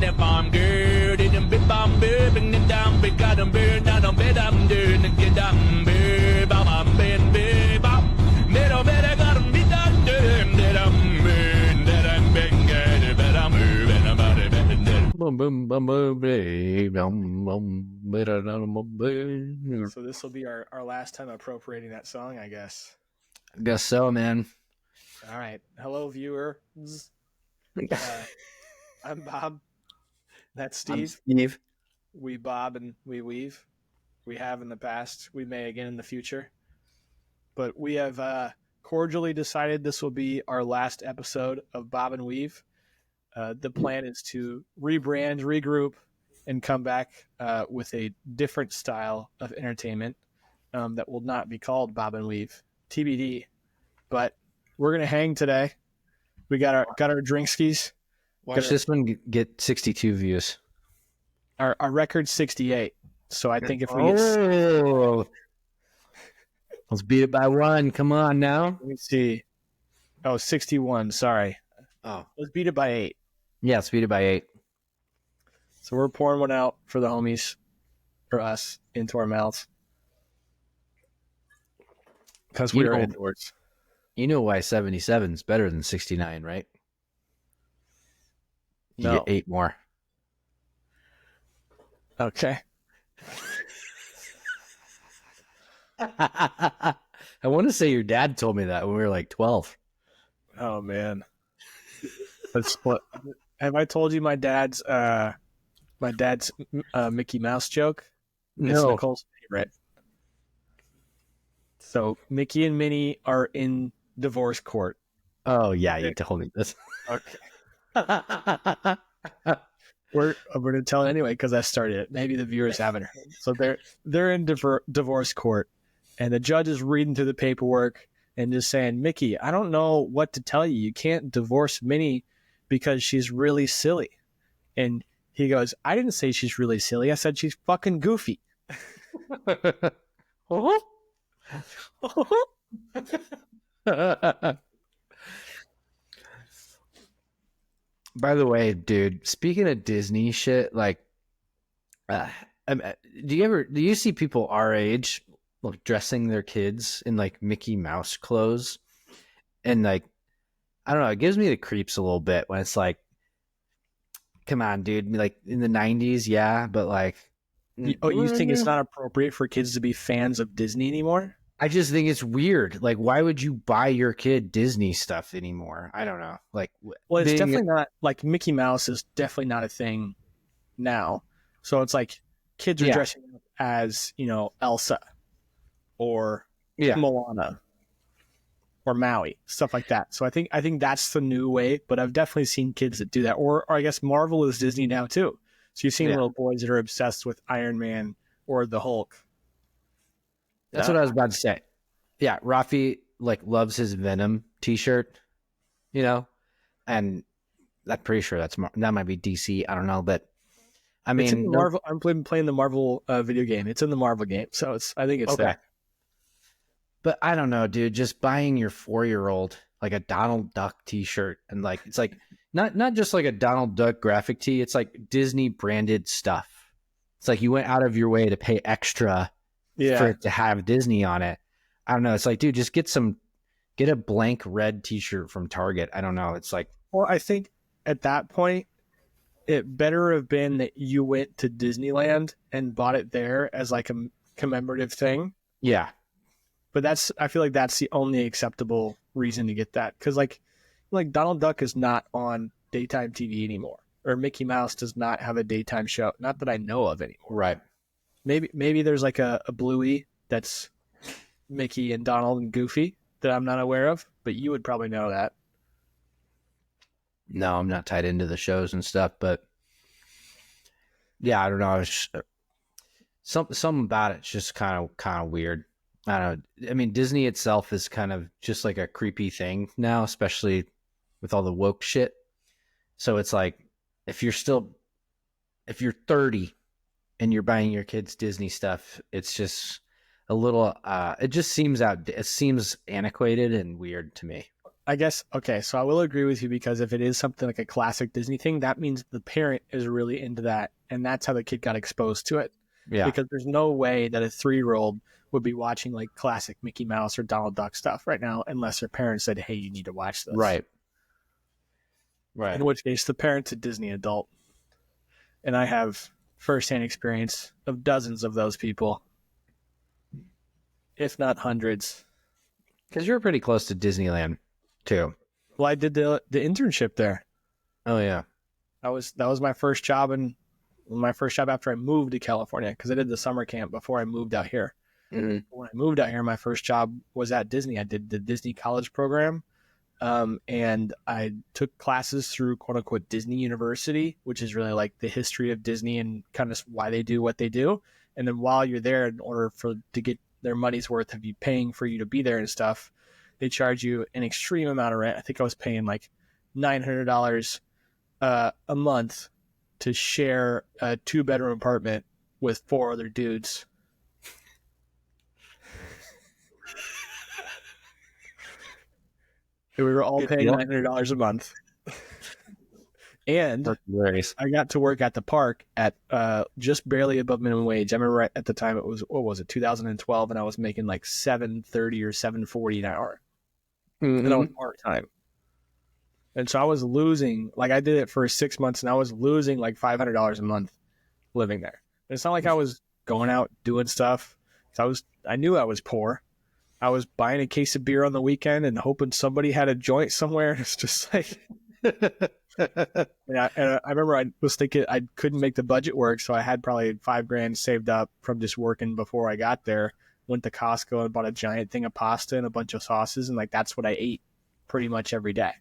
in the bomb good in the big bomb bing and down big got them burn down on bed I'm doing and get down big bomb big bomb little better got them be done that I'm burn that I'm bang that I'm moving about it So this will be our last time appropriating that song, I guess. Guess so, man. All right. Hello, viewers. I'm Bob. That's Steve. I'm Steve. We bob and we weave. We have in the past. We may again in the future. But we have cordially decided this will be our last episode of Bob and Weave. The plan is to rebrand, regroup, and come back with a different style of entertainment that will not be called Bob and Weave. TBD. But we're gonna hang today. We got our drink skis. Watch this one get 62 views. Our record 68. So I think if we get let's beat it by one. Come on now. let me see. Oh, 61. Sorry. Oh, Let's beat it by 8. yeah, let's beat it by 8. So we're pouring one out for the homies, for us, into our mouths. Because we are indoors. You know why 77 is better than 69, right? You No. get 8 more. Okay. I want to say your dad told me that when we were like 12. Oh, man. Let's split. Have I told you my dad's Mickey Mouse joke? It's No. Nicole's favorite. So Mickey and Minnie are in divorce court. Oh, yeah, you told me this. Okay. I'm going to tell it anyway because I started it. Maybe the viewers haven't heard. So they're in divorce court, and the judge is reading through the paperwork and just saying, Mickey, I don't know what to tell you. You can't divorce Minnie because she's really silly. And he goes, I didn't say she's really silly. I said she's fucking goofy. By the way, dude, speaking of Disney shit, like, do you see people our age like dressing their kids in like Mickey Mouse clothes? And like, I don't know, it gives me the creeps a little bit when it's like, come on, dude, like in the 90s, yeah, but like, you think it's not appropriate for kids to be fans of Disney anymore? I just think it's weird. Like, why would you buy your kid Disney stuff anymore? I don't know. Like, well, it's definitely not like Mickey Mouse is definitely not a thing now. So it's like kids are dressing up as, Elsa or Moana or Maui, stuff like that. So I think that's the new way. But I've definitely seen kids that do that, or I guess Marvel is Disney now too. So you've seen little boys that are obsessed with Iron Man or the Hulk. That's what I was about to say. Yeah, Rafi like loves his Venom T-shirt, and I'm pretty sure that might be DC. I don't know, but I mean, it's in the Marvel. I'm playing the Marvel video game. It's in the Marvel game, so I think it's there. But I don't know, dude. Just buying your 4-year-old like a Donald Duck T-shirt, and like it's like not just like a Donald Duck graphic tee. It's like Disney branded stuff. It's like you went out of your way to pay extra. For it to have Disney on it. I don't know. It's like, dude, just get a blank red T-shirt from Target. I don't know. It's like, well, I think at that point, it better have been that you went to Disneyland and bought it there as like a commemorative thing. Yeah. But I feel like that's the only acceptable reason to get that. Cause like Donald Duck is not on daytime TV anymore, or Mickey Mouse does not have a daytime show. Not that I know of anymore. Right. Maybe there's like a Bluey that's Mickey and Donald and Goofy that I'm not aware of, but you would probably know that. No, I'm not tied into the shows and stuff, but yeah, I don't know. Something about it's just kind of weird. I don't know. I mean, Disney itself is kind of just like a creepy thing now, especially with all the woke shit. So it's like, if you're 30 and you're buying your kids Disney stuff, it's just a little, it just seems it seems antiquated and weird to me. I guess, okay, so I will agree with you because if it is something like a classic Disney thing, that means the parent is really into that. And that's how the kid got exposed to it. Yeah. Because there's no way that a 3-year-old would be watching like classic Mickey Mouse or Donald Duck stuff right now unless their parents said, hey, you need to watch this. Right. In which case, the parent's a Disney adult. And I have firsthand experience of dozens of those people, if not hundreds. Because you're pretty close to Disneyland, too. Well, I did the internship there. Oh, yeah. That was my first job after I moved to California because I did the summer camp before I moved out here. Mm-hmm. When I moved out here, my first job was at Disney. I did the Disney College program, and I took classes through quote unquote Disney University, which is really like the history of Disney and kind of why they do what they do. And then while you're there, in order to get their money's worth of you paying for you to be there and stuff, they charge you an extreme amount of rent. I think I was paying like $900 a month to share a 2-bedroom apartment with 4 other dudes. We were all paying $900 a month. And I got to work at the park at just barely above minimum wage. I remember right at the time it was, 2012, and I was making like $7.30 or $7.40 an hour. Mm-hmm. And I was part-time. And so I was losing, like I did it for 6 months, and I was losing like $500 a month living there. And it's not like I was going out doing stuff. I knew I was poor. I was buying a case of beer on the weekend and hoping somebody had a joint somewhere. It's just like, and I remember I was thinking I couldn't make the budget work. So I had probably $5,000 saved up from just working before I got there. Went to Costco and bought a giant thing of pasta and a bunch of sauces. And like, that's what I ate pretty much every day.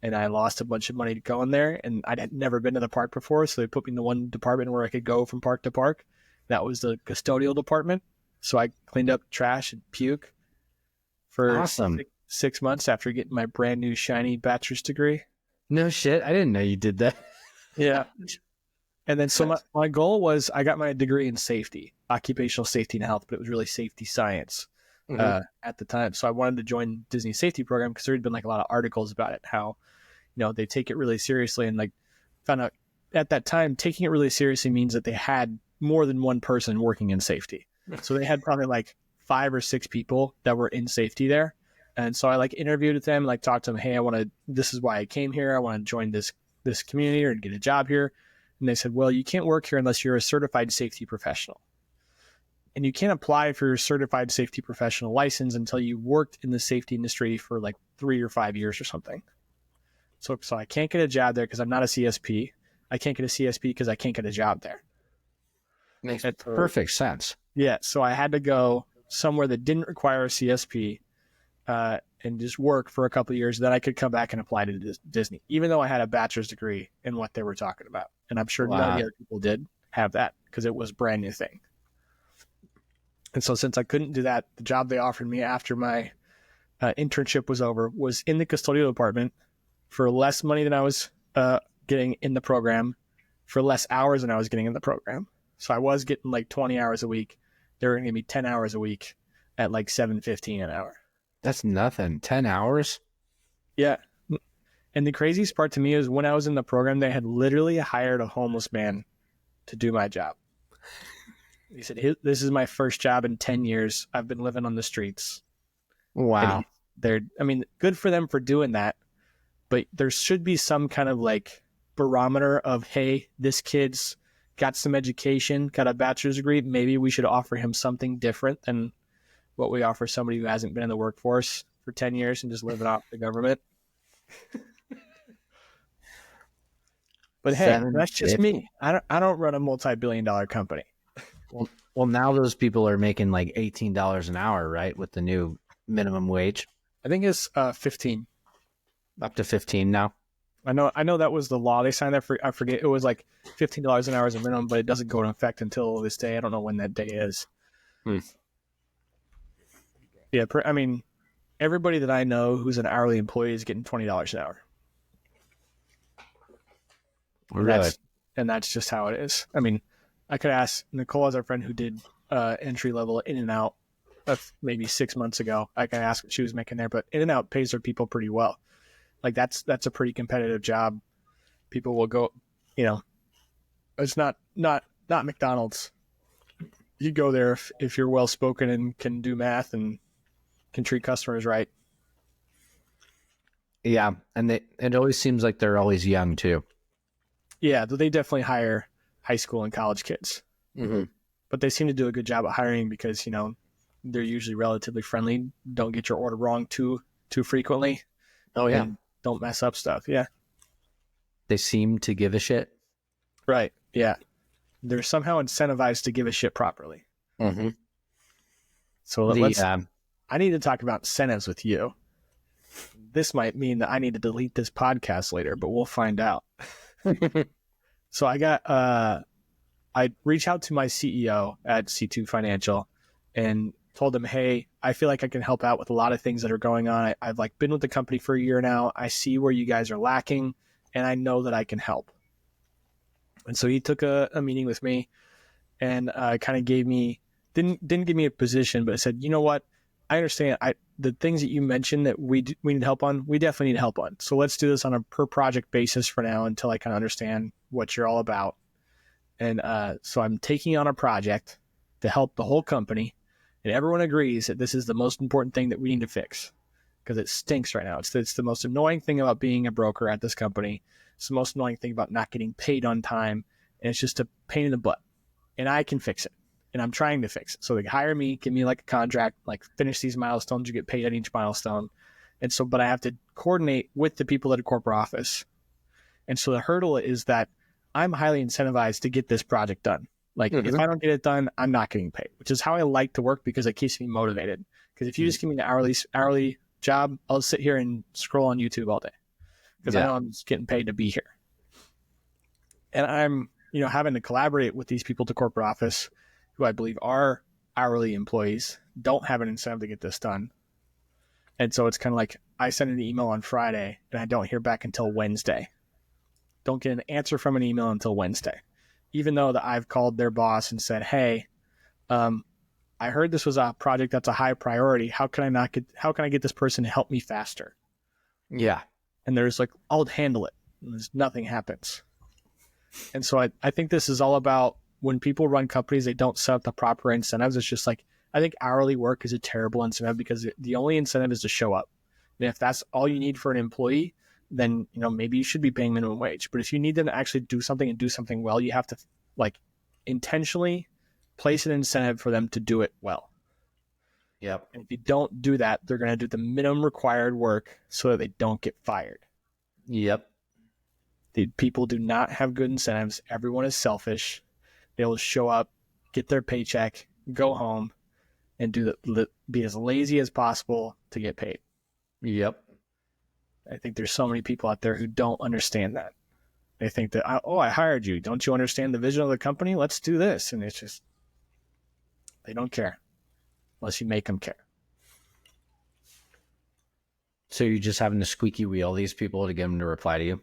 And I lost a bunch of money going there. And I had never been to the park before. So they put me in the one department where I could go from park to park. That was the custodial department. So I cleaned up trash and puke for awesome. 6 months after getting my brand new shiny bachelor's degree. No shit. I didn't know you did that. Yeah. And then so my goal was I got my degree in safety, occupational safety and health, but it was really safety science at the time. So I wanted to join Disney's safety program because there had been like a lot of articles about it, how, they take it really seriously, and like found out at that time, taking it really seriously means that they had more than one person working in safety. So they had probably like 5 or 6 people that were in safety there. And so I like interviewed with them, like talked to them, hey, this is why I came here. I want to join this community or get a job here. And they said, well, you can't work here unless you're a certified safety professional. And you can't apply for your certified safety professional license until you worked in the safety industry for like 3 or 5 years or something. So I can't get a job there because I'm not a CSP. I can't get a CSP because I can't get a job there. Makes perfect sense. Yeah, so I had to go somewhere that didn't require a CSP and just work for a couple of years. Then I could come back and apply to Disney, even though I had a bachelor's degree in what they were talking about. And I'm sure none of the other people did have that because it was a brand new thing. And so since I couldn't do that, the job they offered me after my internship was over was in the custodial department for less money than I was getting in the program, for less hours than I was getting in the program. So I was getting like 20 hours a week. They were going to give me 10 hours a week at like $7.15 an hour. That's nothing. 10 hours? Yeah. And the craziest part to me is when I was in the program, they had literally hired a homeless man to do my job. He said, this is my first job in 10 years. I've been living on the streets. Wow. Good for them for doing that. But there should be some kind of like barometer of, hey, this kid's got some education, got a bachelor's degree. Maybe we should offer him something different than what we offer somebody who hasn't been in the workforce for 10 years and just living off the government. But hey, that's just me. I don't run a multi-billion-dollar company. Well, now those people are making like $18 an hour, right? With the new minimum wage. I think it's 15. Up to 15 now. I know that was the law. They signed that for, I forget, it was like $15 an hour as a minimum, but it doesn't go into effect until this day. I don't know when that day is. Yeah, everybody that I know who's an hourly employee is getting $20 an hour. Really? And that's just how it is. I mean, I could ask Nicole as our friend who did entry level In-N-Out That's maybe 6 months ago. I can ask what she was making there, but In-N-Out pays their people pretty well. Like that's a pretty competitive job. People will go, it's not McDonald's. You go there if you're well spoken and can do math and can treat customers right. Yeah, and it always seems like they're always young too. Yeah, they definitely hire high school and college kids. Mm-hmm. But they seem to do a good job at hiring because, they're usually relatively friendly. Don't get your order wrong too frequently. Oh yeah, and don't mess up stuff. Yeah. they seem to give a shit. Right. Yeah. They're somehow incentivized to give a shit properly. Mm-hmm. So I need to talk about incentives with you. This might mean that I need to delete this podcast later, but we'll find out. So I reached out to my CEO at C2 Financial and told him, hey, I feel like I can help out with a lot of things that are going on. I've been with the company for a year now. I see where you guys are lacking and I know that I can help. And so he took a meeting with me and kind of didn't give me a position, but said, you know what? I understand the things that you mentioned that we need help on, we definitely need help on. So let's do this on a per project basis for now until I kind of understand what you're all about. And so I'm taking on a project to help the whole company. And everyone agrees that this is the most important thing that we need to fix because it stinks right now. It's the most annoying thing about being a broker at this company. It's the most annoying thing about not getting paid on time. And it's just a pain in the butt. And I can fix it. And I'm trying to fix it. So they hire me, give me like a contract, like finish these milestones, you get paid at each milestone. And so, but I have to coordinate with the people at a corporate office. And so the hurdle is that I'm highly incentivized to get this project done. Like if I don't get it done, I'm not getting paid, which is how I like to work because it keeps me motivated. Because if you just give me an hourly job, I'll sit here and scroll on YouTube all day because I know I'm just getting paid to be here. And I'm, having to collaborate with these people at the corporate office who I believe are hourly employees, don't have an incentive to get this done. And so it's kind of like I send an email on Friday and I don't hear back until Wednesday. Don't get an answer from an email until Wednesday. Even though that I've called their boss and said, hey, I heard this was a project that's a high priority. How can I get this person to help me faster? Yeah. And there's like, I'll handle it. And nothing happens. And so I think this is all about when people run companies, they don't set up the proper incentives. It's just like, I think hourly work is a terrible incentive because the only incentive is to show up. And if that's all you need for an employee, then, maybe you should be paying minimum wage. But if you need them to actually do something and do something well, you have to intentionally place an incentive for them to do it well. Yep. And if you don't do that, they're going to do the minimum required work so that they don't get fired. Yep. The people do not have good incentives. Everyone is selfish. They'll show up, get their paycheck, go home, and be as lazy as possible to get paid. Yep. I think there's so many people out there who don't understand that. They think that, I hired you. Don't you understand the vision of the company? Let's do this. And it's just, they don't care unless you make them care. So you're just having to squeaky wheel these people to get them to reply to you?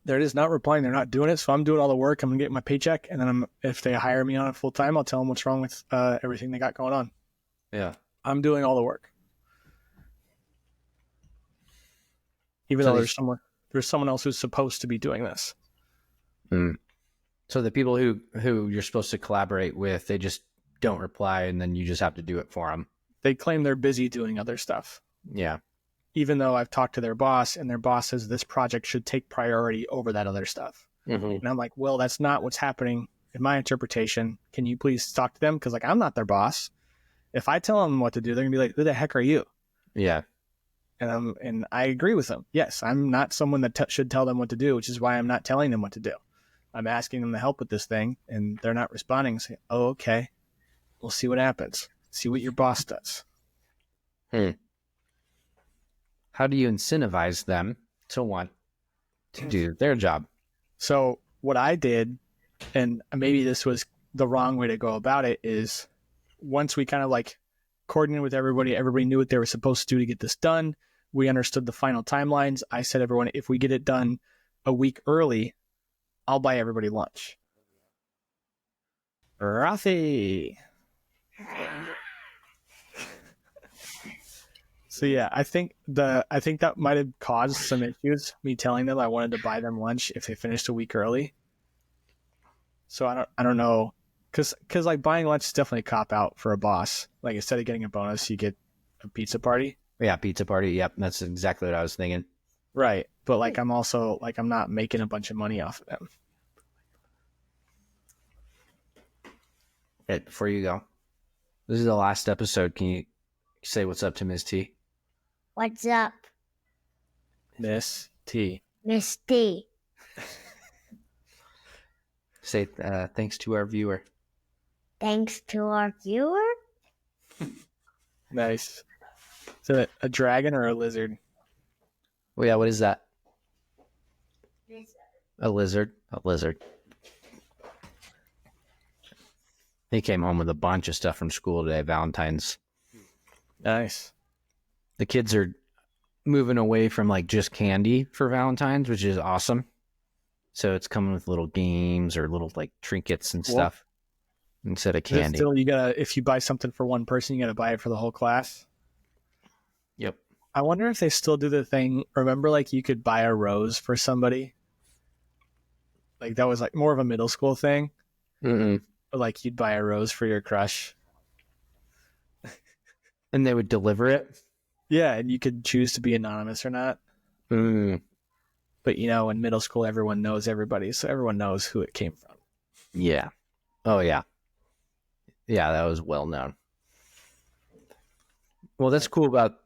They're just not replying. They're not doing it. So I'm doing all the work. I'm going to get my paycheck. And then if they hire me on it full time, I'll tell them what's wrong with everything they got going on. Yeah. I'm doing all the work. Even though there's someone else who's supposed to be doing this. So the people who you're supposed to collaborate with, they just don't reply, and then you just have to do it for them. They claim they're busy doing other stuff. Yeah. Even though I've talked to their boss, and their boss says this project should take priority over that other stuff. Mm-hmm. And I'm like, well, that's not what's happening in my interpretation. Can you please talk to them? Because I'm not their boss. If I tell them what to do, they're gonna be like, who the heck are you? Yeah. And I agree with them. Yes, I'm not someone that should tell them what to do, which is why I'm not telling them what to do. I'm asking them to help with this thing, and they're not responding. Say, oh, okay, we'll see what happens. See what your boss does. How do you incentivize them to want to do their job? So what I did, and maybe this was the wrong way to go about it, is once we kind of coordinated with everybody knew what they were supposed to do to get this done. We understood the final timelines. I said, everyone, if we get it done a week early, I'll buy everybody lunch. Rafi. So yeah, I think that might have caused some issues. Me telling them I wanted to buy them lunch if they finished a week early. So I don't know, because like buying lunch is definitely a cop out for a boss. Like instead of getting a bonus, you get a pizza party. Yeah, pizza party. Yep, that's exactly what I was thinking. Right, but like I'm also like I'm not making a bunch of money off of them. Right, before you go, this is the last episode. Can you say what's up to Ms. T? What's up, Miss T. Miss T? Say thanks to our viewer. Thanks to our viewer. Nice. Is it a dragon or a lizard? Oh yeah, what is that? A lizard. A lizard. He came home with a bunch of stuff from school today, Valentine's. Nice. The kids are moving away from like just candy for Valentine's, which is awesome. So it's coming with little games or little like trinkets and stuff instead of Is it candy. still, if you buy something for one person, you gotta buy it for the whole class. Yep. I wonder if they still do the thing. Remember, like you could buy a rose for somebody. Like that was like more of a middle school thing. Mm-mm. Or like you'd buy a rose for your crush. And they would deliver it. Yeah, and you could choose to be anonymous or not. Mm. But in middle school, everyone knows everybody, so everyone knows who it came from. Yeah. Oh yeah. Yeah, that was well known. Well, that's cool about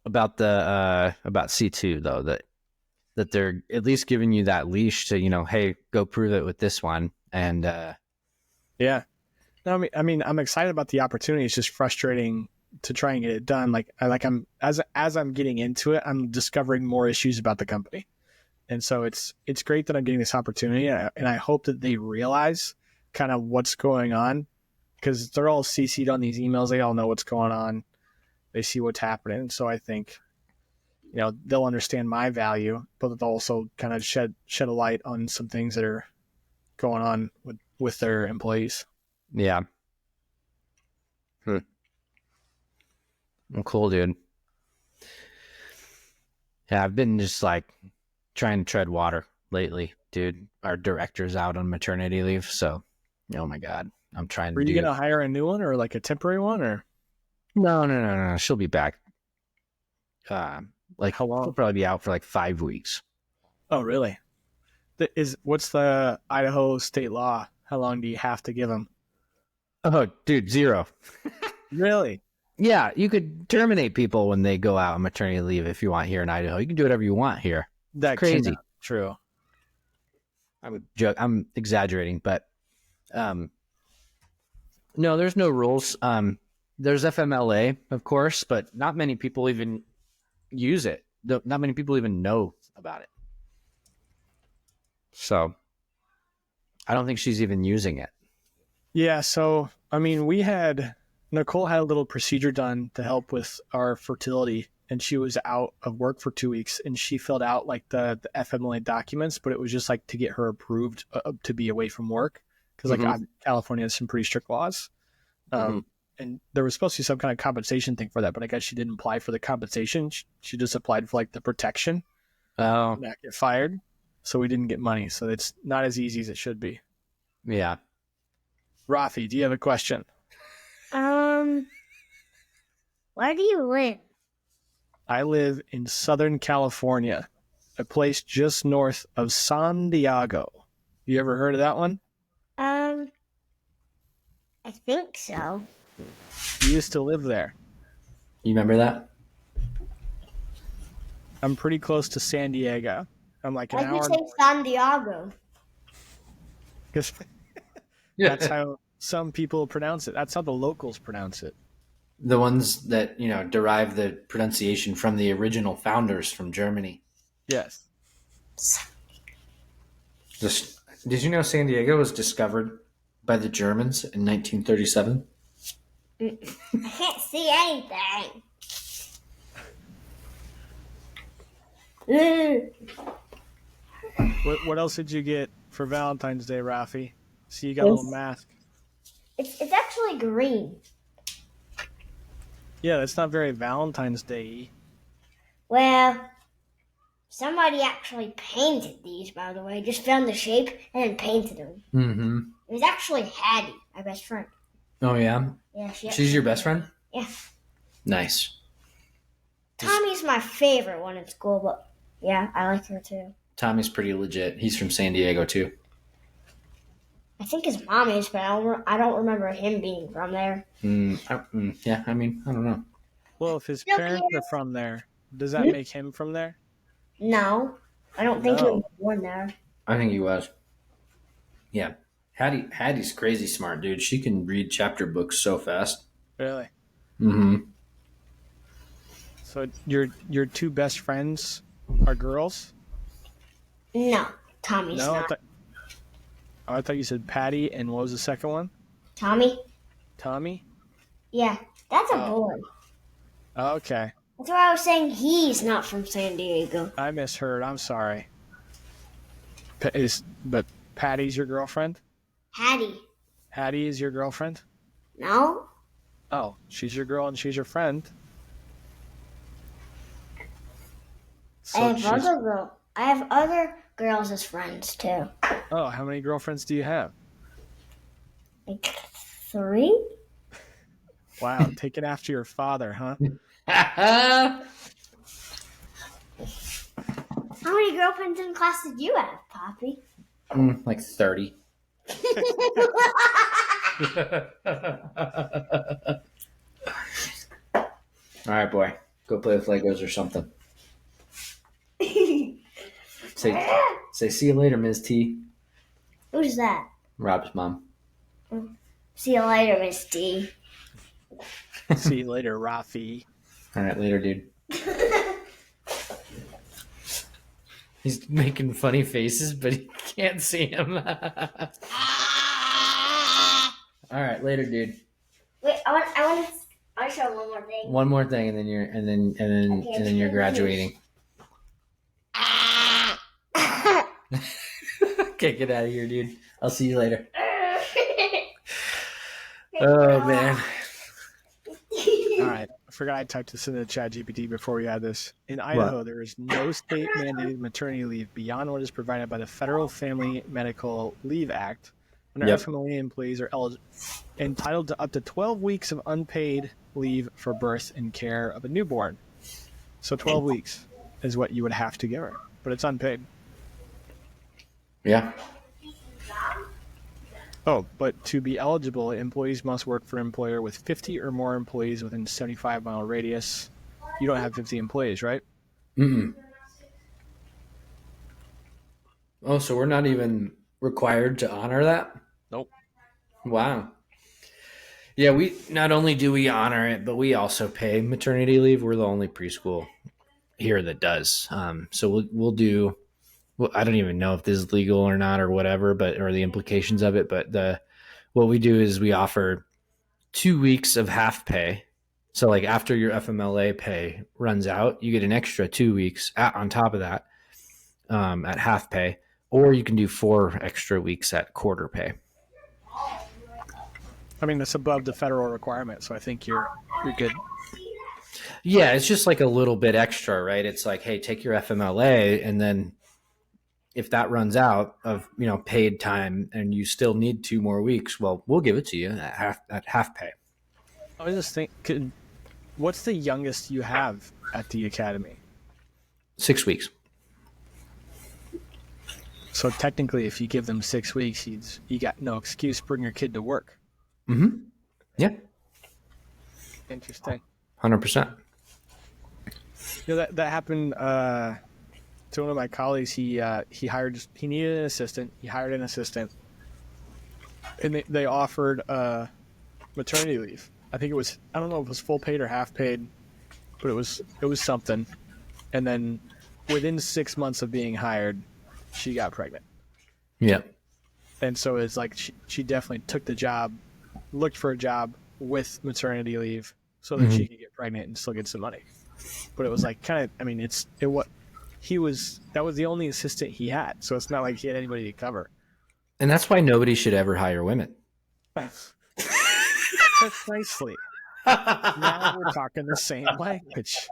C2 though, that they're at least giving you that leash to, hey, go prove it with this one. And Yeah. No, I mean, I'm excited about the opportunity. It's just frustrating to try and get it done. I'm getting into it, I'm discovering more issues about the company. And so it's great that I'm getting this opportunity, and I hope that they realize kind of what's going on, because they're all CC'd on these emails. They all know what's going on. They see what's happening. So I think, they'll understand my value, but they'll also kind of shed a light on some things that are going on with their employees. yeah. Well, cool, dude. Yeah, I've been just like trying to tread water lately, dude. Our director's out on maternity leave, so oh my god, I'm trying Were to you do. going to hire a new one or like a temporary one, or No. She'll be back. Like how long? she'll probably be out for like 5 weeks. Oh, really? What's the Idaho state law? How long do you have to give them? Oh, dude, 0. Really? Yeah, you could terminate people when they go out on maternity leave if you want here in Idaho. You can do whatever you want here. That Crazy. cannot be true. I would joke. I'm exaggerating, but no, there's no rules. There's FMLA, of course, but not many people even use it. Not many people even know about it. So I don't think she's even using it. Yeah. So, I mean, Nicole had a little procedure done to help with our fertility, and she was out of work for 2 weeks, and she filled out like the FMLA documents, but it was just like to get her approved to be away from work. Cause like California has some pretty strict laws. And there was supposed to be some kind of compensation thing for that, but I guess she didn't apply for the compensation. She just applied for like the protection. Oh, Not get fired. So we didn't get money. So it's not as easy as it should be. yeah. Rafi, do you have a question? Where do you live? I live in Southern California, a place just north of San Diego. You ever heard of that one? I think so. You used to live there. You remember that? I'm pretty close to San Diego. I'm like an Why do you hour. say San Diego? Because that's how some people pronounce it. That's how the locals pronounce it. The ones that, derive the pronunciation from the original founders from Germany. Yes. Did you know San Diego was discovered by the Germans in 1937? I can't see anything. What else did you get for Valentine's Day, Rafi? See, you got a little mask. It's actually green. Yeah, that's not very Valentine's Day-y. Well, somebody actually painted these, by the way. Just found the shape and then painted them. Mm-hmm. It was actually Hattie, my best friend. Oh, yeah? Yeah, She's your best friend? Yeah. Nice. Tommy's my favorite one in school, but yeah, I like her too. Tommy's pretty legit. He's from San Diego, too. I think his mom is, but I don't remember him being from there. Yeah, I mean, I don't know. Well, if his Nope. parents are from there, does that make him from there? No, I don't think he No. was born there. I think he was. Yeah. Hattie's crazy smart, dude. She can read chapter books so fast. Really? Mm-hmm. So your two best friends are girls? No, Tommy's No, not. I thought you said Patty, and what was the second one? Tommy? Tommy? Yeah, that's a Oh. boy. Oh, okay. That's why I was saying he's not from San Diego. I misheard. I'm sorry. But Patty's your girlfriend? Hattie. Hattie is your girlfriend? No? Oh, she's your girl and she's your friend. I So have other girls as friends too. oh, how many girlfriends do you have? Like 3? Wow, take it after your father, huh? How many girlfriends in class did you have, Poppy? Like 30. All right, boy. Go play with Legos or something. Say see you later, Ms. T. Who's that? Rob's mom. See you later, Miss D. See you later, Rafi. All right, later, dude. He's making funny faces, but he can't see him. All right, later, dude. Wait, I want to show one more thing. One more thing, and then you're graduating. Okay, get out of here, dude. I'll see you later. Oh man. All right. I forgot I typed this in the chat GPT before we had this. In Idaho, there is no state mandated maternity leave beyond what is provided by the Federal Family Medical Leave Act. Under Yep. FMLA, employees are entitled to up to 12 weeks of unpaid leave for birth and care of a newborn. So 12 weeks is what you would have to give her, but it's unpaid. Yeah. Oh, but to be eligible, employees must work for an employer with 50 or more employees within 75-mile radius. You don't have 50 employees, right? Mm-mm. Oh, so we're not even required to honor that? Nope. Wow. Yeah, we not only do we honor it, but we also pay maternity leave. We're the only preschool here that does. So we'll do. Well, I don't even know if this is legal or not, or whatever, or the implications of it. But what we do is we offer 2 weeks of half pay. So like after your FMLA pay runs out, you get an extra 2 weeks on top of that at half pay, or you can do 4 extra weeks at quarter pay. I mean, it's above the federal requirement, so I think you're good. Yeah, it's just like a little bit extra, right? It's like, hey, take your FMLA, and then if that runs out of paid time and you still need 2 more weeks, well, we'll give it to you at half pay. I was just thinking, what's the youngest you have at the academy? 6 weeks. So technically, if you give them 6 weeks, you got no excuse to bring your kid to work. Mm-hmm. Yeah. Interesting. 100%. That happened to one of my colleagues. He needed an assistant. He hired an assistant, and they offered maternity leave. I think I don't know if it was full paid or half paid, but it was something. And then within 6 months of being hired, she got pregnant. Yeah. And so it's like she definitely took the job, looked for a job with maternity leave so that she could get pregnant and still get some money. But it was like that was the only assistant he had. So it's not like he had anybody to cover. And that's why nobody should ever hire women. Precisely. Now we're talking the same language.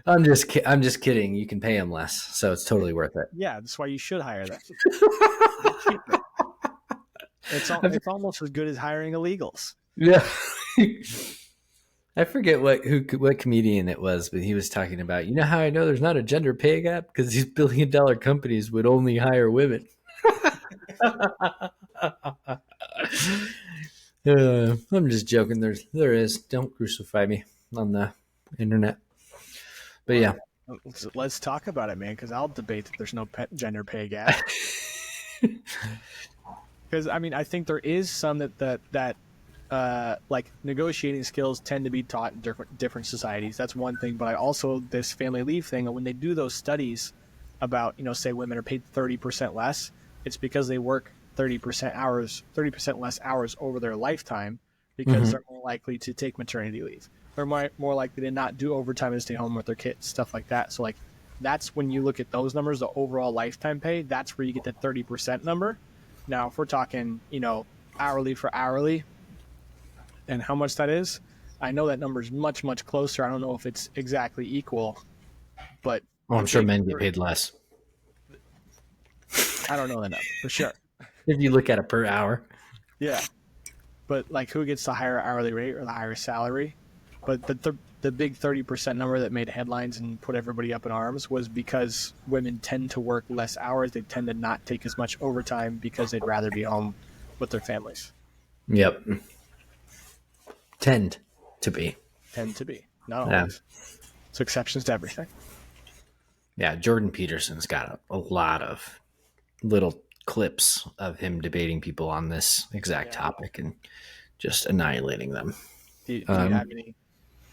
I'm just kidding. You can pay him less, so it's totally worth it. Yeah, that's why you should hire them. It's almost as good as hiring illegals. Yeah. I forget what comedian it was, but he was talking about, you know how I know there's not a gender pay gap? Because these billion-dollar companies would only hire women. I'm just joking. There is. Don't crucify me on the internet. But yeah. Let's talk about it, man, because I'll debate that there's no gender pay gap. Because, I mean, I think there is some that like negotiating skills tend to be taught in different societies. That's one thing. But I also, this family leave thing, when they do those studies about, say women are paid 30% less, it's because they work 30% less hours over their lifetime because they're more likely to take maternity leave. They're more likely to not do overtime and stay home with their kids, stuff like that. So, like, that's when you look at those numbers, the overall lifetime pay, that's where you get the 30% number. Now, if we're talking, hourly for hourly and how much that is, I know that number is much, much closer. I don't know if it's exactly equal, but... Well, I'm sure men get paid less. I don't know that number for sure. If you look at it per hour. Yeah. But, like, who gets the higher hourly rate or the higher salary? But the big 30% number that made headlines and put everybody up in arms was because women tend to work less hours. They tend to not take as much overtime because they'd rather be home with their families. Yep. Tend to be. Not always. So exceptions to everything. Yeah, Jordan Peterson's got a lot of little clips of him debating people on this exact topic and just annihilating them. Do you have any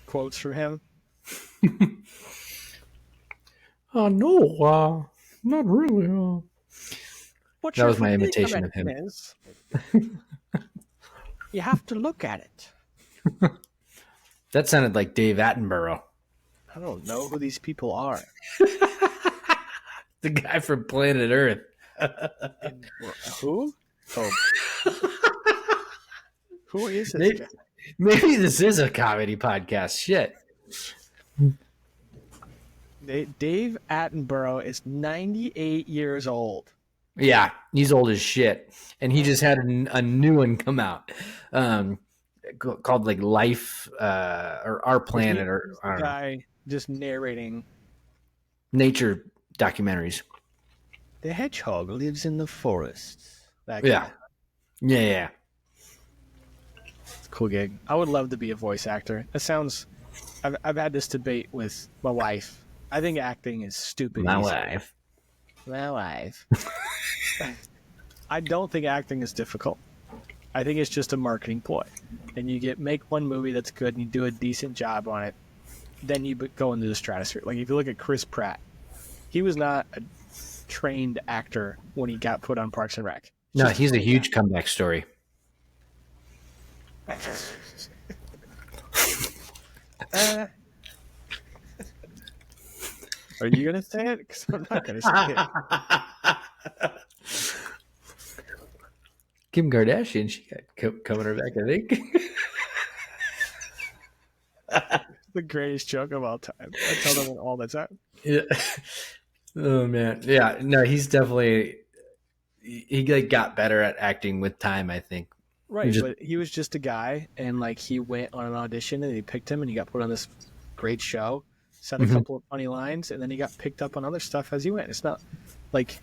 quotes from him? No, not really. That was my imitation of him. You have to look at it. That sounded like Dave Attenborough. I don't know who these people are. The guy from Planet Earth. Who? Oh. Who is this guy? Maybe this is a comedy podcast. Shit. Dave Attenborough is 98 years old. Yeah, he's old as shit. And he just had a new one come out called like Life or Our Planet or I don't know. Guy just narrating Nature documentaries. The hedgehog lives in the forest. Yeah. Yeah. It's a cool gig. I would love to be a voice actor. It sounds... I've had this debate with my wife. I think acting is stupid. My wife. I don't think acting is difficult. I think it's just a marketing ploy. And you make one movie that's good and you do a decent job on it, then you go into the stratosphere. Like if you look at Chris Pratt, he was not a trained actor when he got put on Parks and Rec. No, he's a huge comeback story. Are you going to say it? Because I'm not going to say it. Kim Kardashian, she got coming her back, I think. The greatest joke of all time. I tell them all the time. Yeah. Oh, man. Yeah, no, he's definitely... He got better at acting with time, I think. Right, but he was just a guy, and like he went on an audition, and they picked him, and he got put on this great show, said a couple of funny lines, and then he got picked up on other stuff as he went. It's not like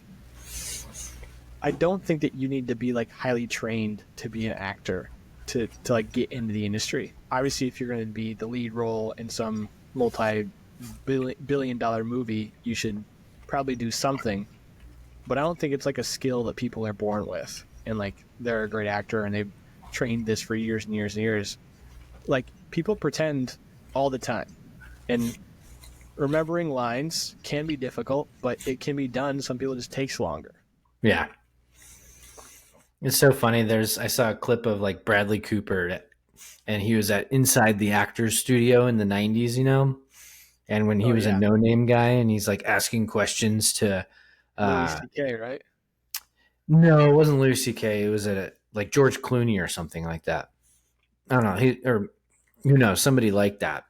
I don't think that you need to be like highly trained to be an actor to like get into the industry. Obviously, if you're going to be the lead role in some multi-billion-dollar movie, you should probably do something. But I don't think it's like a skill that people are born with, and like they're a great actor and they've trained this for years and years and years. Like people pretend all the time, and remembering lines can be difficult, but it can be done. Some people just takes longer. Yeah. It's so funny. I saw a clip of like Bradley Cooper, and he was at Inside the Actors Studio in the 90s, and when he was a no-name guy, and he's like asking questions to Louis C.K., right? No, it wasn't Louis C.K. It was at like George Clooney or something like that. I don't know. Who knows? Somebody like that.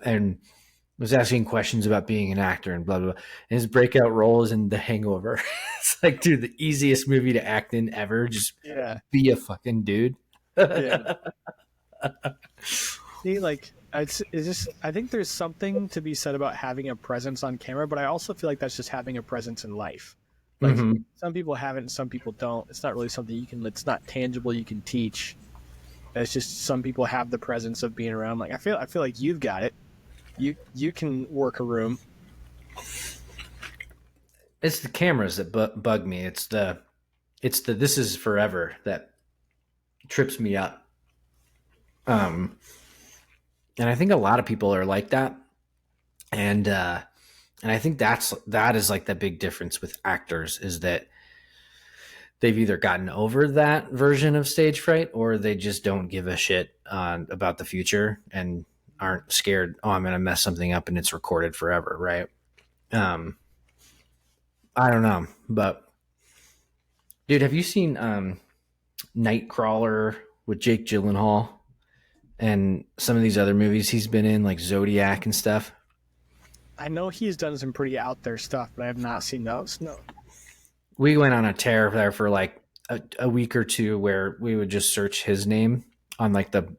and was asking questions about being an actor and blah blah blah. And his breakout role is in The Hangover. It's like, dude, the easiest movie to act in ever. Just Yeah. be a fucking dude. Yeah. See, like, it's just, I think there's something to be said about having a presence on camera, but I also feel like that's just having a presence in life. Like, Mhm. some people have it and some people don't. It's not really something it's not tangible, you can teach. It's just some people have the presence of being around. Like, I feel like you've got it. You can work a room. It's the cameras that bug me. It's the this is forever that trips me up. And I think a lot of people are like that. And I think that is like the big difference with actors, is that they've either gotten over that version of stage fright, or they just don't give a shit about the future and aren't scared. Oh, I'm going to mess something up and it's recorded forever. Right. I don't know, but dude, have you seen Nightcrawler with Jake Gyllenhaal and some of these other movies he's been in, like Zodiac and stuff? I know he's done some pretty out there stuff, but I have not seen those. No. We went on a tear there for like a week or two where we would just search his name on like the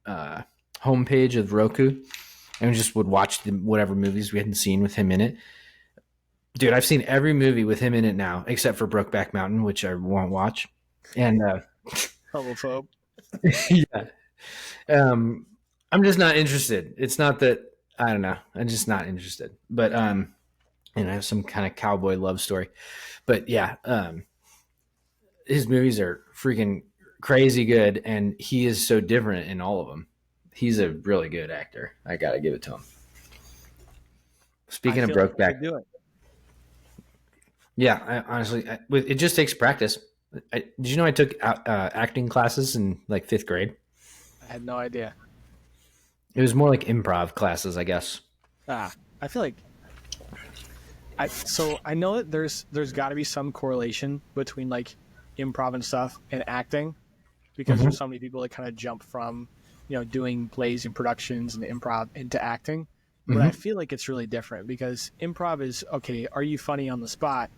homepage of Roku, and we just would watch whatever movies we hadn't seen with him in it. Dude, I've seen every movie with him in it now, except for Brokeback Mountain, which I won't watch. And Homophobe. yeah, I'm just not interested. It's not that, I don't know. I'm just not interested. But and I have some kind of cowboy love story. But yeah, his movies are freaking crazy good, and he is so different in all of them. He's a really good actor. I gotta give it to him. Speaking of Brokeback, yeah, it just takes practice. Did you know I took acting classes in like 5th grade? I had no idea. It was more like improv classes, I guess. I feel like I know that there's got to be some correlation between like improv and stuff and acting, because there's so many people that kind of jump from, doing plays and productions and improv into acting. But I feel like it's really different, because improv is, okay, are you funny on the spot?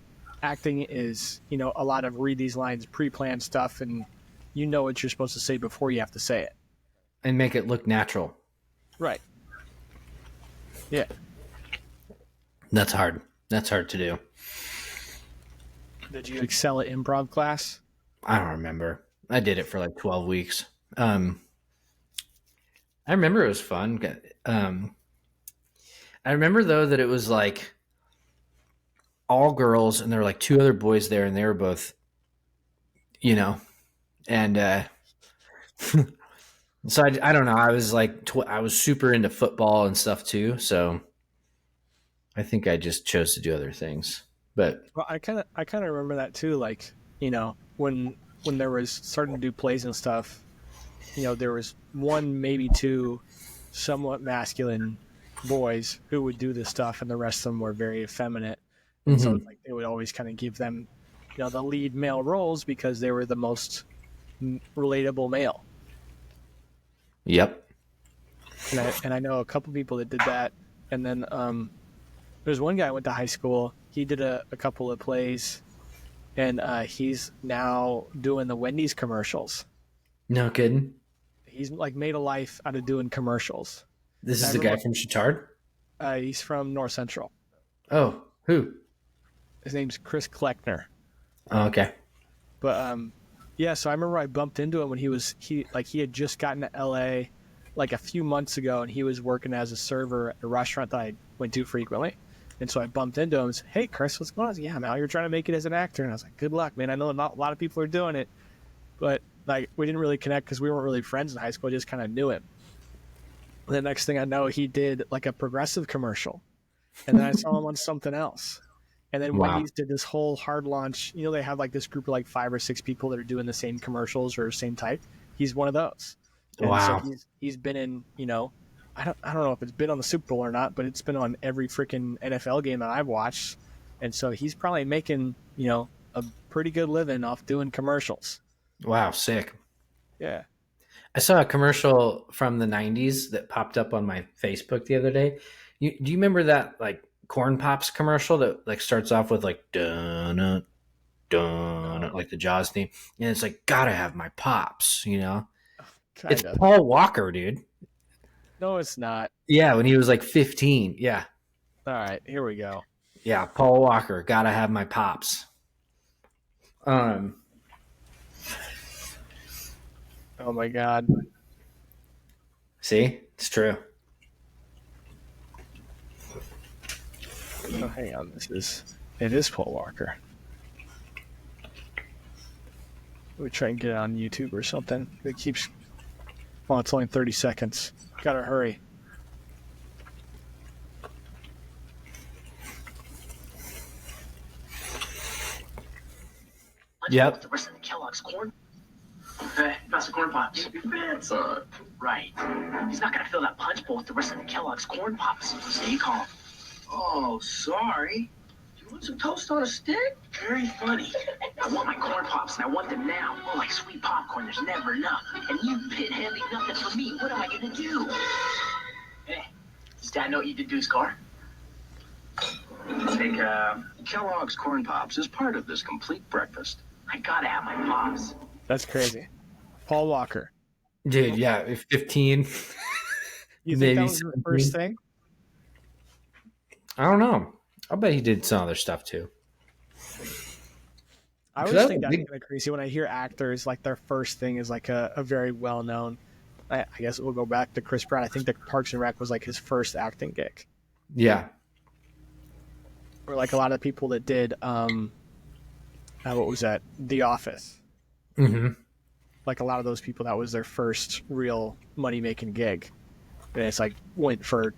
Acting is, a lot of read these lines, pre-planned stuff, and you know what you're supposed to say before you have to say it. And make it look natural. Right. Yeah. That's hard. That's hard to do. Did you excel at improv class? I don't remember. I did it for like 12 weeks. I remember it was fun. I remember, though, that it was like all girls, and there were like 2 other boys there, and they were both, and so I don't know. I was like, I was super into football and stuff too. So I think I just chose to do other things. But well, I kind of remember that too. Like, when there was starting to do plays and stuff, there was 1, maybe 2 somewhat masculine boys who would do this stuff, and the rest of them were very effeminate. And so like they would always kind of give them, the lead male roles, because they were the most relatable male. Yep. And I know a couple people that did that. And then there's one guy I went to high school. He did a couple of plays, and he's now doing the Wendy's commercials. No kidding. He's like made a life out of doing commercials. This is the guy from Chittard? He's from North Central. Oh, who? His name's Chris Kleckner. Oh, okay. But yeah, so I remember I bumped into him when he had just gotten to LA like a few months ago, and he was working as a server at a restaurant that I went to frequently. And so I bumped into him and said, "Hey, Chris, what's going on?" I was like, "Yeah, man, you're trying to make it as an actor." And I was like, "Good luck, man. I know not a lot of people are doing it." But like, we didn't really connect because we weren't really friends in high school. I just kind of knew him. The next thing I know, he did like a Progressive commercial. And then I saw him on something else. And then Wendy's did this whole hard launch. They have like this group of like 5 or 6 people that are doing the same commercials or same type. He's one of those. And wow. So he's been in, I don't know if it's been on the Super Bowl or not, but it's been on every freaking NFL game that I've watched. And so he's probably making, a pretty good living off doing commercials. Wow, sick. Yeah. I saw a commercial from the 90s that popped up on my Facebook the other day. Do you remember that like Corn Pops commercial that like starts off with like dun dun like the Jaws theme, and it's like gotta have my pops, you know? It's Kind of. Paul Walker, dude. No, it's not. Yeah, when he was like 15. Yeah. All right, here we go. Yeah, Paul Walker, gotta have my pops. Oh my God. See? It's true. Oh, hang on. It is Paul Walker. We try and get it on YouTube or something. It keeps. Well, it's only 30 seconds. Gotta hurry. Yep. The rest of the Kellogg's corn. Hey, pass the corn pops. Keep your pants on. Right. He's not gonna fill that punch bowl with the rest of the Kellogg's corn pops. Stay calm. Oh, sorry. You want some toast on a stick? Very funny. I want my corn pops, and I want them now. Oh, like sweet popcorn, there's never enough. And you pinhead leave nothing for me. What am I gonna do? Hey, does Dad know what you did to his car? Take Kellogg's corn pops as part of this complete breakfast. I gotta have my pops. That's crazy. Paul Walker. Dude, yeah, 15. You think Maybe that was the first thing? I don't know. I'll bet he did some other stuff too. I Because always that's think a that's big- kind of crazy when I hear actors like their first thing is like a very well known. I guess we'll go back to Chris Pratt. I think that Parks and Rec was like his first acting gig. Yeah. Or like a lot of people that did what was that? The Office. Mm-hmm. Like a lot of those people, that was their first real money making gig. And it's like went for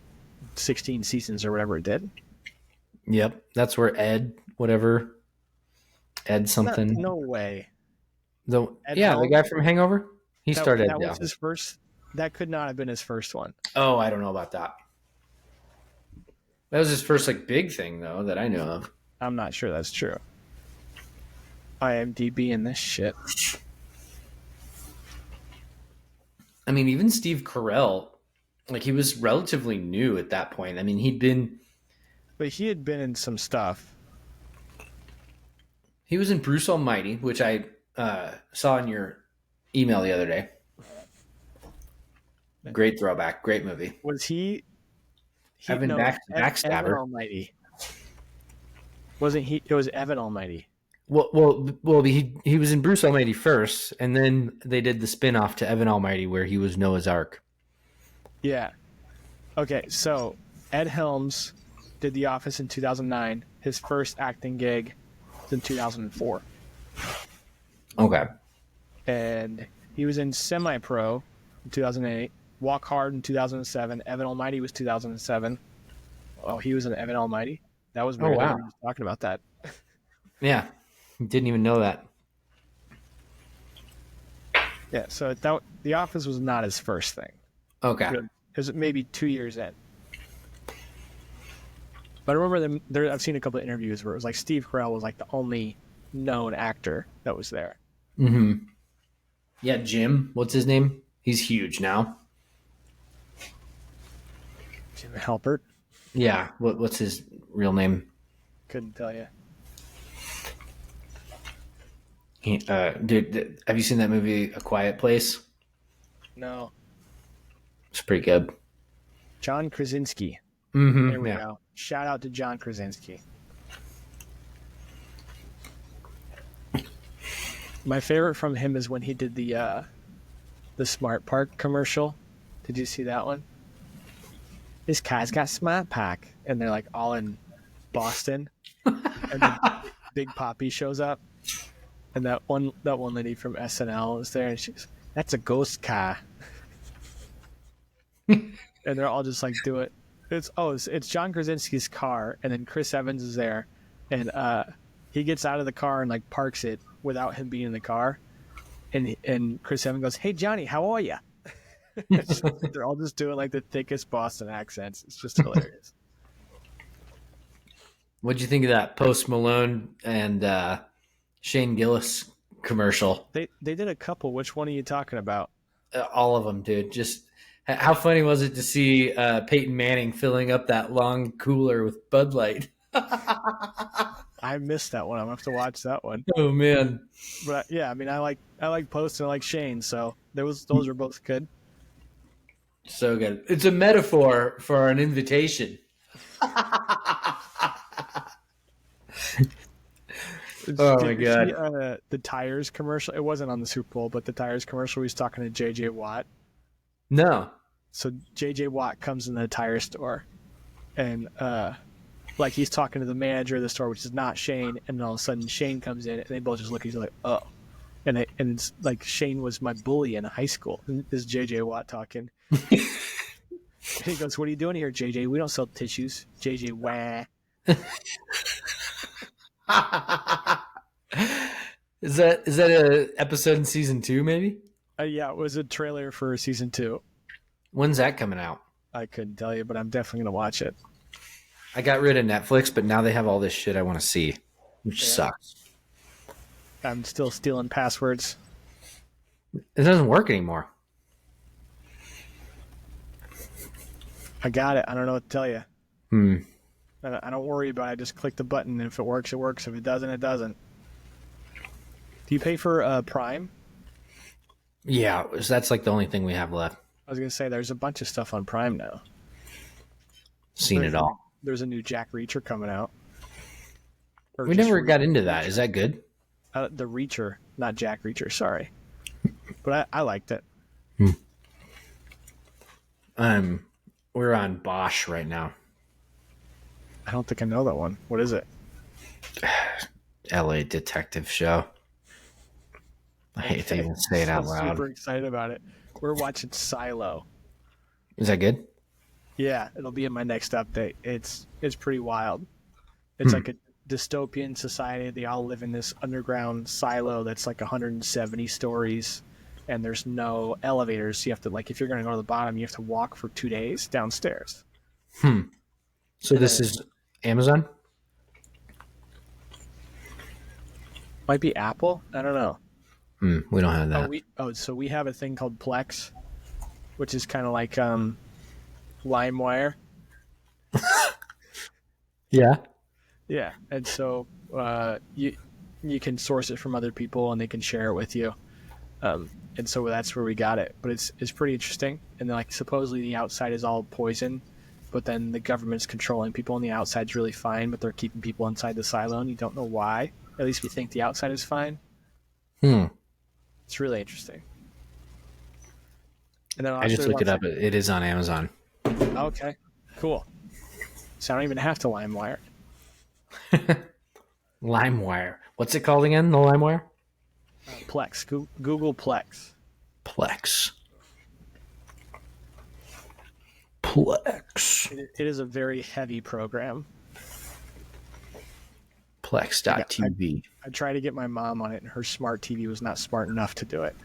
16 seasons or whatever it did. Yep. That's where Ed something. No way. The Ed the Helms? guy from Hangover? He started that yeah. was his first. That could not have been his first one. Oh, I don't know about that. That was his first like big thing though that I know of. I'm not sure that's true. IMDb and this shit. I mean, even Steve Carell, like he was relatively new at that point. I mean, But he had been in some stuff. he was in Bruce Almighty, which I saw in your email the other day. Great throwback, great movie. Was he? Evan Backstabber. Evan Almighty. Wasn't he? It was Evan Almighty. Well, he was in Bruce Almighty first, and then they did the spin-off to Evan Almighty where he was Noah's Ark. Yeah. Okay, so Ed Helms did The Office in 2009. His first acting gig was in 2004. Okay. And he was in Semi-Pro in 2008. Walk Hard in 2007. Evan Almighty was 2007. Oh, he was in Evan Almighty? That was weird. wow. I was just talking about that. Yeah. Didn't even know that. Yeah, so The Office was not his first thing. Okay. It was maybe 2 years in. But I remember I've seen a couple of interviews where it was like Steve Carell was like the only known actor that was there. Mm-hmm. Yeah, Jim. What's his name? He's huge now. Jim Halpert, Yeah. What's his real name? couldn't tell you. Dude, have you seen that movie, A Quiet Place? No, It's pretty good. John Krasinski. Mm-hmm. There we go. Shout out to John Krasinski. My favorite from him is when he did the Smart Park commercial. Did you see that one? This guy's got Smart Park, and they're like all in Boston, and then Big Poppy shows up, and that one lady from SNL is there, and she's, "That's a ghost car," and they're all just like, "Do it." It's John Krasinski's car, and then Chris Evans is there, and he gets out of the car and like parks it without him being in the car, and Chris Evans goes, "Hey Johnny, how are you?" They're all just doing like the thickest Boston accents. It's just hilarious. What'd you think of that Post Malone and Shane Gillis commercial? They did a couple. Which one are you talking about? All of them, dude. Just how funny was it to see Peyton Manning filling up that long cooler with Bud Light? I missed that one. I'm gonna have to watch that one. Oh man, But yeah, I mean, I like Post and I like Shane, so those are both good. so good. It's a metaphor for an invitation. Oh my Did you God. see, the tires commercial. It wasn't on the Super Bowl, but the tires commercial. He's talking to JJ Watt. No. So JJ Watt comes in the tire store, and like he's talking to the manager of the store, which is not Shane, and then all of a sudden Shane comes in, and they both just look at each other like, oh, and it's like Shane was my bully in high school. And this is JJ Watt talking. He goes, "What are you doing here, JJ? We don't sell tissues." JJ, wah. Is that a episode in season 2 maybe? Yeah, it was a trailer for season 2. When's that coming out? I couldn't tell you, but I'm definitely gonna watch it. I got rid of Netflix, but now they have all this shit I want to see, which sucks. I'm still stealing passwords. It doesn't work anymore. I got it. I don't know what to tell you. Hmm. I don't worry about it. I just click the button, and if it works, it works. If it doesn't, it doesn't. Do you pay for Prime? Yeah, that's like the only thing we have left. I was gonna say there's a bunch of stuff on Prime now. Seen it all. There's a new Jack Reacher coming out. Or We just never got into that. Is that good? the Reacher, not Jack Reacher. Sorry, but I liked it. We're on Bosch right now. I don't think I know that one. What is it? LA detective show. I hate to even say it out I'm loud. super excited about it. We're watching Silo. Is that good? Yeah, it'll be in my next update. It's pretty wild. It's like a dystopian society. They all live in this underground silo that's like 170 stories, and there's no elevators. So you have to, like, if you're going to go to the bottom, you have to walk for 2 days downstairs. So this is Amazon? Might be Apple. I don't know. We don't have that. So we have a thing called Plex, which is kind of like LimeWire. Yeah. Yeah, and so you can source it from other people, and they can share it with you. And so that's where we got it. But it's pretty interesting. And then, like, supposedly the outside is all poison, but then the government's controlling people, and the outside's really fine, but they're keeping people inside the silo, and you don't know why. At least we think the outside is fine. It's really interesting. And then I just looked it up. It is on Amazon. Okay, cool. So I don't even have to LimeWire. LimeWire. What's it called again? The LimeWire? Plex. Google Plex. Plex. Plex. It is a very heavy program. Plex.tv. I tried to get my mom on it, and her smart TV was not smart enough to do it.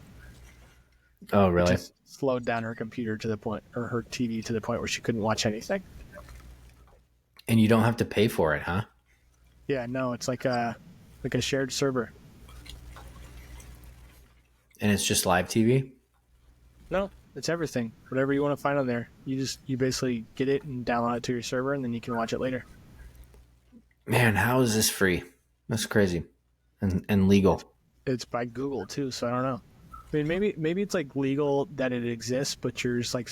Oh, really? Just slowed down her computer to the point, or her TV to the point where she couldn't watch anything. And you don't have to pay for it, huh? Yeah, no, it's like a shared server. And it's just live TV? No, it's everything. Whatever you want to find on there, you basically get it and download it to your server, and then you can watch it later. Man, how is this free? That's crazy. And legal. It's by Google too, so I don't know. I mean, maybe it's like legal that it exists, but you're just like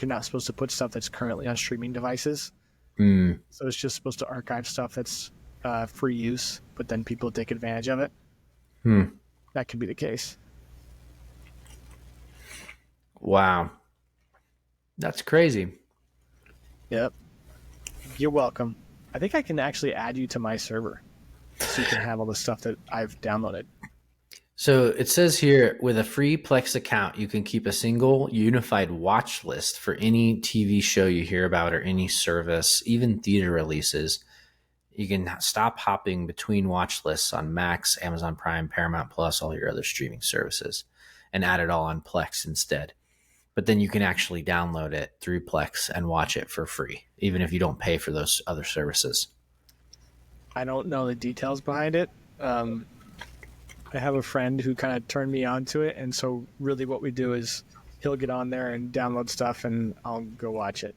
you're not supposed to put stuff that's currently on streaming devices. So it's just supposed to archive stuff that's free use, but then people take advantage of it. That could be the case. Wow. That's crazy. Yep. You're welcome. I think I can actually add you to my server so you can have all the stuff that I've downloaded. So it says here, with a free Plex account, you can keep a single unified watch list for any TV show you hear about or any service, even theater releases. You can stop hopping between watch lists on Max, Amazon Prime, Paramount Plus, all your other streaming services, and add it all on Plex instead. But then you can actually download it through Plex and watch it for free, even if you don't pay for those other services. I don't know the details behind it. I have a friend who kind of turned me on to it, and so really what we do is he'll get on there and download stuff, and I'll go watch it.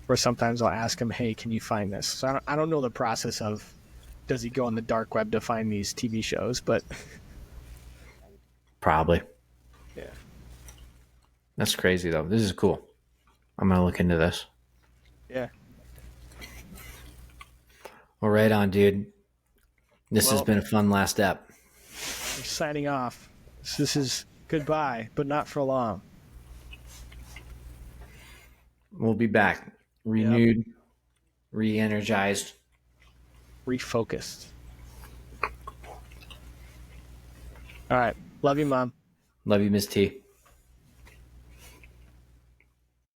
Or sometimes I'll ask him, "Hey, can you find this?" So I don't know the process of does he go on the dark web to find these TV shows, but Probably. yeah. That's crazy though. This is cool. I'm gonna look into this. Yeah. Well, right on, dude. This has Well- been a fun last ep. We're signing off. This is goodbye, but not for long. We'll be back, renewed, re-energized. Refocused. All right. Love you, Mom. Love you, Miss T.